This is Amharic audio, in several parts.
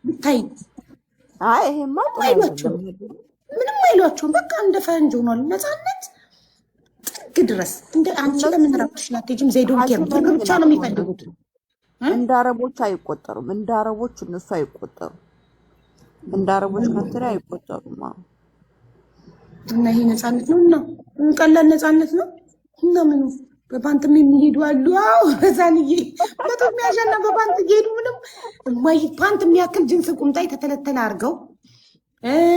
ብታይ ይሄማ ጥሩ አይሏቸው አይደለም። ምንም አይሏቸውም። በቃ እንደ ፈረንጅ ሆኗል ነፃነት ጥግ ድረስ። እንደ አንቺ ለምን ረብሽ ላትሄጂም? ዘይዶን ኬር ብር ብቻ ነው የሚፈልጉት። እንደ አረቦች አይቆጠሩም። እንደ አረቦች እነሱ አይቆጠሩም። እንደ አረቦች ካንትሪ አይቆጠሩም። እና ይሄ ነፃነት ነው እና ቀላል ነፃነት ነው እና ምኑ በፓንትም የሚሄዱ አሉ። አዎ በዛንዬ መቶ የሚያዣና በፓንት እየሄዱ ምንም ፓንት የሚያክል ጅንስ ቁምጣ የተተለተለ አድርገው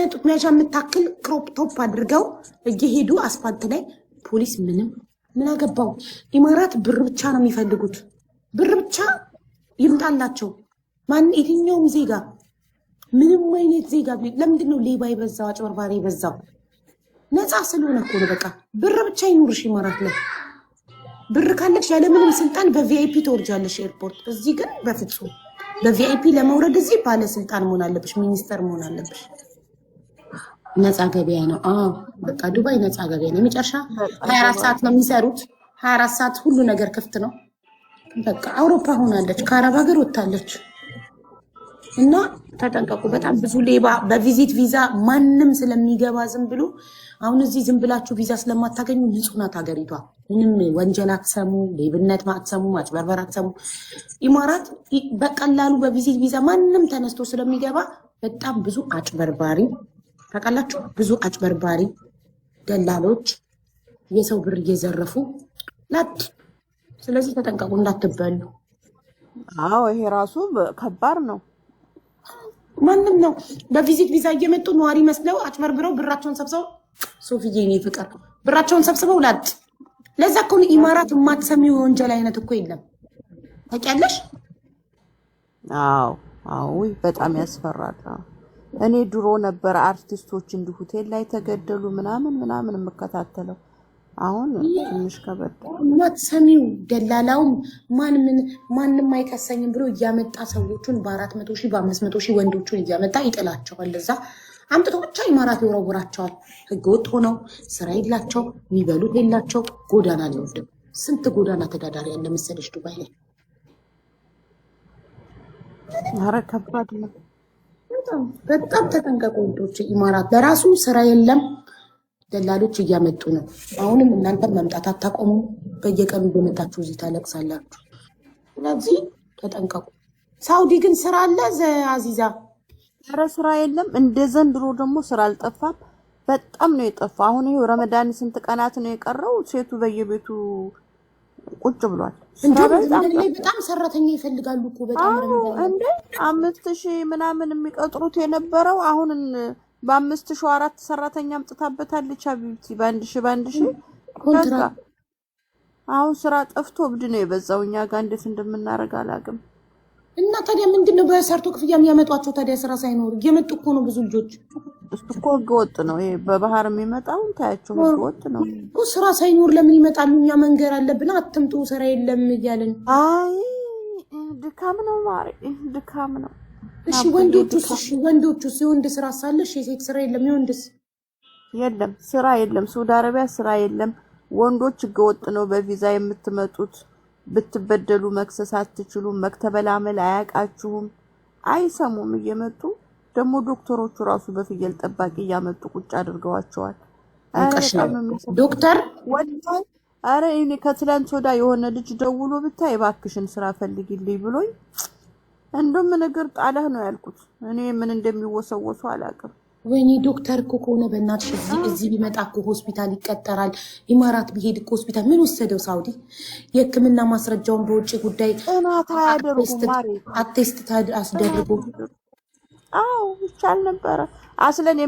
ጡት መያዣ የምታክል ክሮፕ ቶፕ አድርገው እየሄዱ አስፋልት ላይ ፖሊስ ምን አገባው? ኢማራት ብር ብቻ ነው የሚፈልጉት። ብር ብቻ ይምጣላቸው። የትኛውም ዜጋ ምንም አይነት ዜጋ ለምንድን ነው ሌባ የበዛው አጭበርባሪ የበዛው? ነፃ ስለሆነ እኮ ነው። በቃ ብር ብቻ ይኑርሽ ኢማራት ላይ። ብር ካለሽ ያለምንም ስልጣን በቪአይፒ ተወርጃለሽ ኤርፖርት። እዚህ ግን በፍጹም በቪአይፒ ለመውረድ እዚህ ባለስልጣን መሆን አለብሽ፣ ሚኒስተር መሆን አለብሽ። ነፃ ገበያ ነው። በቃ ዱባይ ነፃ ገበያ ነው። የመጨረሻ 24 ሰዓት ነው የሚሰሩት። 24 ሰዓት ሁሉ ነገር ክፍት ነው። በቃ አውሮፓ ሆናለች፣ ከአረብ ሀገር ወጥታለች። እና ተጠንቀቁ። በጣም ብዙ ሌባ በቪዚት ቪዛ ማንም ስለሚገባ ዝም ብሎ አሁን እዚህ ዝም ብላችሁ ቪዛ ስለማታገኙ ንጹህ ናት ሀገሪቷ። ምንም ወንጀል አትሰሙ፣ ሌብነት አትሰሙ፣ ማጭበርበር አትሰሙ። ኢማራት በቀላሉ በቪዚት ቪዛ ማንም ተነስቶ ስለሚገባ በጣም ብዙ አጭበርባሪ ታውቃላችሁ፣ ብዙ አጭበርባሪ ደላሎች የሰው ብር እየዘረፉ ላጥ። ስለዚህ ተጠንቀቁ እንዳትበሉ። ይሄ ራሱ ከባድ ነው። ማንም ነው በቪዚት ቪዛ እየመጡ ነዋሪ መስለው አጭበርብረው ብራቸውን ሰብስበው ሶፊዬ እኔ ፍቅር ብራቸውን ሰብስበው ላጥ። ለዛ እኮ ነው ኢማራት የማትሰሚው የወንጀል አይነት እኮ የለም። ታውቂያለሽ? በጣም ያስፈራል። እኔ ድሮ ነበር አርቲስቶች እንዲሁ ሆቴል ላይ ተገደሉ ምናምን የምከታተለው። አሁን ትንሽ ከበድ የማትሰሚው ደላላውም ማንም አይከሰኝም ብሎ እያመጣ ሰዎቹን በ400 ሺህ በ500 ሺህ ወንዶቹን እያመጣ ይጥላቸዋል። እዛ አምጥቶ ብቻ ኢማራት ይወረውራቸዋል። ህገወጥ ሆነው ስራ የላቸው የሚበሉት የላቸው ጎዳና ሊወርድም። ስንት ጎዳና ተዳዳሪ ያለ መሰለሽ ዱባይ ላይ። ከባድ ነው። በጣም ተጠንቀቁ ወንዶች። ኢማራት ለራሱ ስራ የለም፣ ደላሎች እያመጡ ነው። አሁንም እናንተም መምጣት አታቆሙ። በየቀኑ በመጣችሁ እዚህ ታለቅሳላችሁ። ስለዚህ ተጠንቀቁ። ሳውዲ ግን ስራ አለ አዚዛ? ኧረ ስራ የለም። እንደ ዘንድሮ ደግሞ ስራ አልጠፋም። በጣም ነው የጠፋ። አሁን ይሄ ረመዳን ስንት ቀናት ነው የቀረው? ሴቱ በየቤቱ ቁጭ ብሏል። በጣም ሰራተኛ ይፈልጋሉ እኮ በጣም እንደ 5000 ምናምን የሚቀጥሩት የነበረው አሁን በ5004 ሰራተኛ አምጥታበታለች። አቢብቲ በ1000 አሁን ስራ ጠፍቶ እብድ ነው የበዛው። እኛ ጋር እንዴት እንደምናረግ አላውቅም። እና ታዲያ ምንድነው በሰርቶ ክፍያ የሚያመጧቸው? ታዲያ ስራ ሳይኖር እየመጡ እኮ ነው ብዙ ልጆች። እሱ እኮ ህገወጥ ነው። ይሄ በባህር የሚመጣው ታያቸው ህገወጥ ነው እኮ። ስራ ሳይኖር ለምን ይመጣሉ? እኛ መንገር አለብን። አትምጡ ስራ የለም እያልን። ድካም ነው ማሪ፣ ድካም ነው። እሺ ወንዶቹስ የወንድ ስራ ሳለሽ የሴት ስራ የለም? የወንድስ የለም፣ ስራ የለም። ሳውዲ አረቢያ ስራ የለም። ወንዶች ህገወጥ ነው በቪዛ የምትመጡት። ብትበደሉ መክሰስ አትችሉም። መክተበል አመል አያቃችሁም፣ አይሰሙም። እየመጡ ደግሞ ዶክተሮቹ ራሱ በፍየል ጠባቂ እያመጡ ቁጭ አድርገዋቸዋል። ዶክተር ወጣይ አረ እኔ ከትላንት ወዳ የሆነ ልጅ ደውሎ ብታይ እባክሽን ስራ ፈልጊልኝ ብሎኝ እንደም ነገር ጣለህ ነው ያልኩት። እኔ ምን እንደሚወሰወሱ አላውቅም። ወይኔ ዶክተር እኮ ከሆነ በእናትሽ እዚህ ቢመጣ እኮ ሆስፒታል ይቀጠራል። ኢማራት ቢሄድ እኮ ሆስፒታል ምን ወሰደው? ሳውዲ የሕክምና ማስረጃውን በውጭ ጉዳይ አቴስት አስደርጎ ይቻል ነበረ። አስለን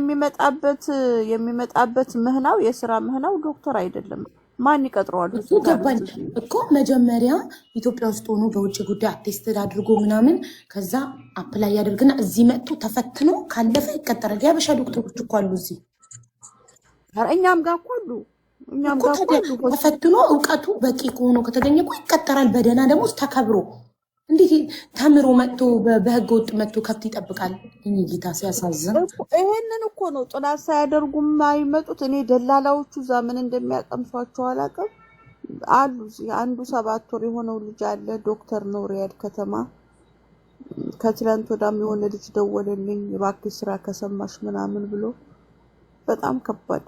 የሚመጣበት ምህናው የስራ ምህናው ዶክተር አይደለም። ማን ይቀጥረዋል? ገባኝ እኮ መጀመሪያ ኢትዮጵያ ውስጥ ሆኖ በውጭ ጉዳይ አቴስት አድርጎ ምናምን ከዛ አፕላይ ያደርግና እዚህ መጥቶ ተፈትኖ ካለፈ ይቀጠራል። ያበሻ ዶክተሮች እኮ አሉ እዚህ። እኛም ጋር እኮ አሉ። ተፈትኖ እውቀቱ በቂ ከሆነ ከተገኘ እኮ ይቀጠራል። በደህና ደግሞ ተከብሮ። እንዴት ተምሮ መጥቶ በህገ ወጥ መጥቶ ከብት ይጠብቃል? ጌታ ሲያሳዝን። ይሄንን እኮ ነው ጥናት ሳያደርጉም አይመጡት። እኔ ደላላዎቹ እዛ ምን እንደሚያቀምሷቸው አላውቅም። አሉ አንዱ 7 ወር የሆነው ልጅ አለ። ዶክተር ነው ሪያድ ከተማ። ከትላንት ወዳም የሆነ ልጅ ደወለልኝ እባክሽ ስራ ከሰማሽ ምናምን ብሎ በጣም ከባድ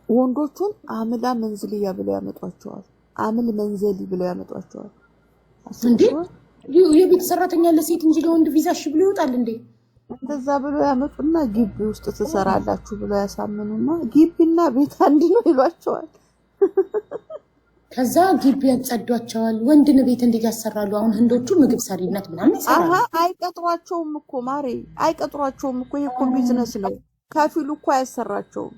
ወንዶቹን አምላ መንዝልያ ብለው ያመጧቸዋል። አምል መንዘሊ ብለው ያመጧቸዋል። እንዴ የቤት ሰራተኛ ለሴት እንጂ ለወንድ ቪዛሽ ብሎ ይወጣል እንዴ? እንደዛ ብሎ ያመጡና ግቢ ውስጥ ትሰራላችሁ ብሎ ያሳምኑና ግቢና ቤት አንድ ነው ይሏቸዋል። ከዛ ግቢ ያጸዷቸዋል። ወንድን ቤት እንዴት ያሰራሉ? አሁን ህንዶቹ ምግብ ሰሪነት ምናምን ይሰራሉ። አይቀጥሯቸውም እኮ ማሬ፣ አይቀጥሯቸውም እኮ። ይሄ እኮ ቢዝነስ ነው። ከፊሉ እኮ አያሰራቸውም።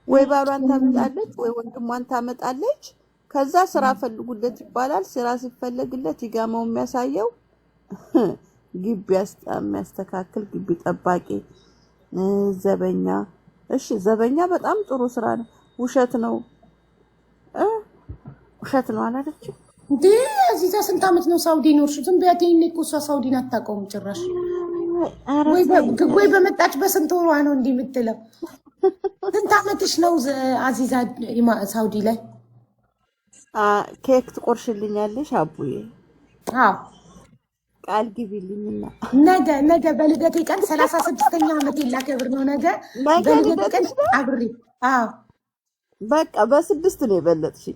ወይ ባሏን ታመጣለች ወይ ወንድሟን ታመጣለች። ከዛ ስራ ፈልጉለት ይባላል። ስራ ሲፈለግለት ይጋማው የሚያሳየው ግቢ የሚያስተካክል ግቢ ጠባቂ፣ ዘበኛ። እሺ ዘበኛ በጣም ጥሩ ስራ ነው። ውሸት ነው አላለች እንዴ? እዚያ ስንት አመት ነው ሳውዲ ኖርሽ? ዝም ብያት ይሄኔ እኮ እሷ ሳውዲን አታውቀውም ጭራሽ። ወይ በመጣች በስንት ወሯ ነው እንዲህ የምትለው? ስንት አመትሽ ነው አዚዛ ሳውዲ ላይ? ኬክ ትቆርሽልኛለሽ አቡዬ? አዎ ቃል ግቢልኝና ነገ በልደቴ ቀን 36ኛ አመት ላከብር ነው። ነገ በልደቴ ቀን አብሬ። አዎ በቃ በ6 ነው የበለጥሽ።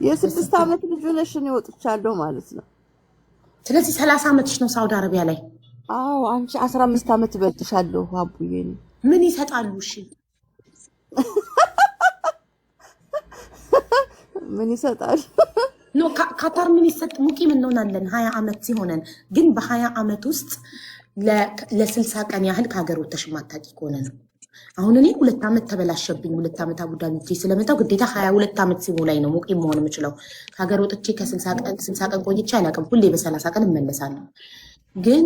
የ6 አመት ልጅ ነሽ ነው ወጥቻለሁ ማለት ነው። ስለዚህ 30 አመትሽ ነው ሳውዲ አረቢያ ላይ? አዎ አንቺ 15 አመት በልጥሻለሁ አቡዬ። ምን ይሰጣሉ? እሺ ምን ይሰጣል? ኖ ካታር ምን ይሰጥ? ሙቂም እንሆናለን 20 አመት ሲሆነን። ግን በ20 አመት ውስጥ ለ60 ቀን ያህል ከሀገር ወጥተሽ ማታቂ ከሆነ ነው። አሁን እኔ 2 አመት ተበላሸብኝ። 2 አመት አቡዳቢ ሄጄ ስለመጣሁ ግዴታ 22 አመት ሲሞላኝ ነው ሙቂም መሆን የምችለው። ከሀገር ወጥቼ ከ60 ቀን ቆይቼ አላውቅም። ሁሌ በ30 ቀን እመለሳለሁ። ግን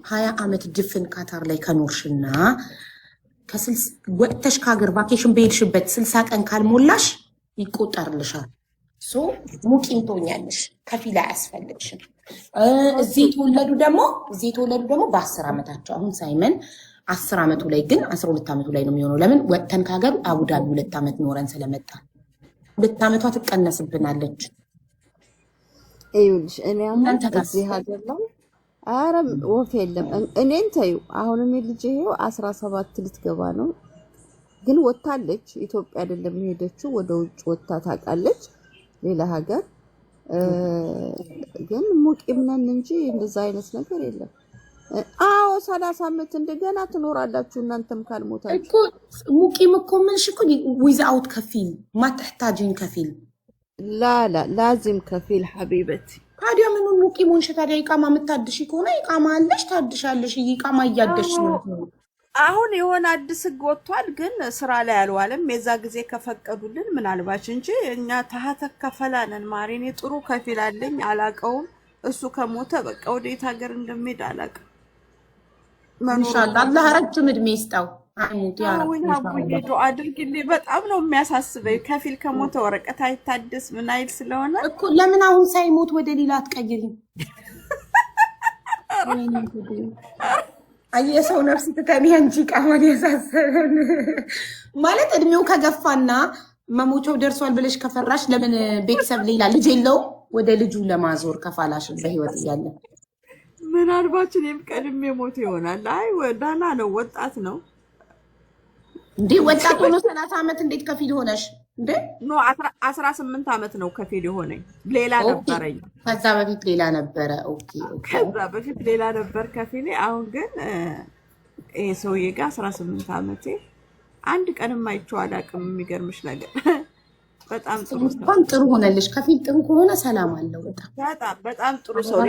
20 አመት ድፍን ካታር ላይ ከኖርሽና ወጥተሽ ከሀገር ቫኬሽን በሄድሽበት 60 ቀን ካልሞላሽ ይቆጠርልሻል። ሶ ሙቂም ትሆኛለሽ። ከፊል አያስፈልግሽም። እዚህ የተወለዱ ደግሞ በ10 አመታቸው። አሁን ሳይመን 10 አመቱ ላይ ግን 12 አመቱ ላይ ነው የሚሆነው። ለምን ወጥተን ከሀገር አቡዳቢ 2 አመት ኖረን ስለመጣ 2 አመቷ ትቀነስብናለች። ይኸውልሽ እኔ አሁን እዚህ ሀገር ላይ ኧረ ወፍ የለም። እኔን ተይው። አሁን እኔ ልጅ ይሄው 17 ልትገባ ነው። ግን ወጣለች። ኢትዮጵያ አይደለም ሄደችው፣ ወደ ውጭ ወጣ ታውቃለች፣ ሌላ ሀገር። ግን ሙቂም ነን እንጂ እንደዛ አይነት ነገር የለም። አዎ 30 አመት እንደገና ትኖራላችሁ እናንተም ካልሞታችሁ እኮ። ሙቂም እኮ ምንሽ እኮ ዊዛውት ከፊል ማተህታጂን ከፊል ላዚም ከፊል ሐቢበቲ። ታዲያ ምን ሙቂም ሆንሽ? ታዲያ ኢቃማ የምታድሽ ከሆነ ኢቃማ አለሽ ታድሻለሽ። ኢቃማ እያደሽ ነው። አሁን የሆነ አዲስ ህግ ወጥቷል፣ ግን ስራ ላይ አልዋለም። የዛ ጊዜ ከፈቀዱልን ምናልባች እንጂ እኛ ታህተ ከፈላነን ማሪኔ ጥሩ ከፊል አለኝ አላቀውም። እሱ ከሞተ በቃ ወዴት ሀገር እንደሚሄድ አላቀም። ኢንሻአላህ አላህ ረጅም እድሜ ይስጣው። አይሙት ያ ረብ ኢንሻአላህ ዱአ አድርግልኝ። በጣም ነው የሚያሳስበኝ። ከፊል ከሞተ ወረቀት አይታደስ ምን አይል ስለሆነ እኮ ለምን አሁን ሳይሞት ወደ ሌላ አትቀይሪም? የሰው ነፍስ ትተን አንቺ ቃማን ያሳሰበን ማለት እድሜው ከገፋና መሞቻው ደርሷል ብለሽ ከፈራሽ ለምን ቤተሰብ ሌላ ልጅ የለው ወደ ልጁ ለማዞር ከፋላሽ በህይወት እያለ ምናልባት እኔም ቀድሜ ሞት ይሆናል። አይ ወዳና ነው ወጣት ነው እንዴ? ወጣት ሆኖ 30 አመት እንዴት ከፊል ሆነሽ እንዴ? ኖ 18 አመት ነው ከፊል የሆነኝ። ሌላ ነበረኝ ከዛ በፊት ሌላ ነበረ። ኦኬ ከዛ በፊት ሌላ ነበር ከፊል። አሁን ግን ይሄ ሰውዬ ጋር 18 አመቴ አንድ ቀንም አይቼው አላውቅም። የሚገርምሽ ነገር በጣም ጥሩ ሆነልሽ። ከፊል ጥሩ ከሆነ ሰላም አለው። በጣም ጥሩ ሰው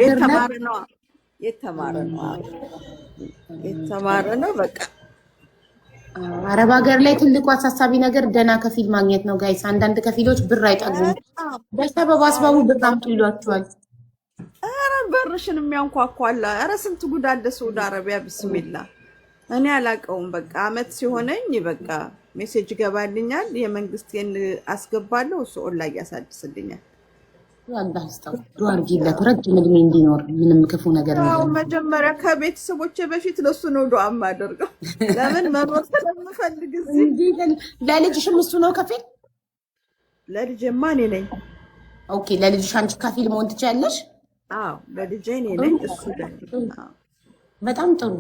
የተማረ ነው። በቃ አረብ ሀገር ላይ ትልቁ አሳሳቢ ነገር ደህና ከፊል ማግኘት ነው ጋይስ። አንዳንድ ከፊሎች ብር አይጠግቡም። በሰበብ አስባቡ ብር አምጡ ይሏቸዋል። ኧረ በርሽን የሚያንኳኳላ። ኧረ ስንት ጉድ አለ ሳውዲ አረቢያ። ቢስሚላ እኔ አላውቀውም። በቃ አመት ሲሆነኝ በቃ ሜሴጅ ገባልኛል። የመንግስቴን አስገባለሁ፣ እሱ ኦንላይን ያሳድስልኛል። አላህ ይስጣው። ዱአ አድርጊለት ረጅም እድሜ እንዲኖር። ምንም ክፉ ነገር ነው። መጀመሪያ ከቤተሰቦቼ በፊት ለሱ ነው ዱአ የማደርገው። ለምን መኖር ስለምፈልግ እዚህ። ለልጅሽም እሱ ነው ከፊል? ለልጄማ እኔ ነኝ። ኦኬ ለልጅሽ አንቺ ከፊል መሆን ትችያለሽ? አዎ ለልጄ እኔ ነኝ፣ እሱ ለኔ። በጣም ጥሩ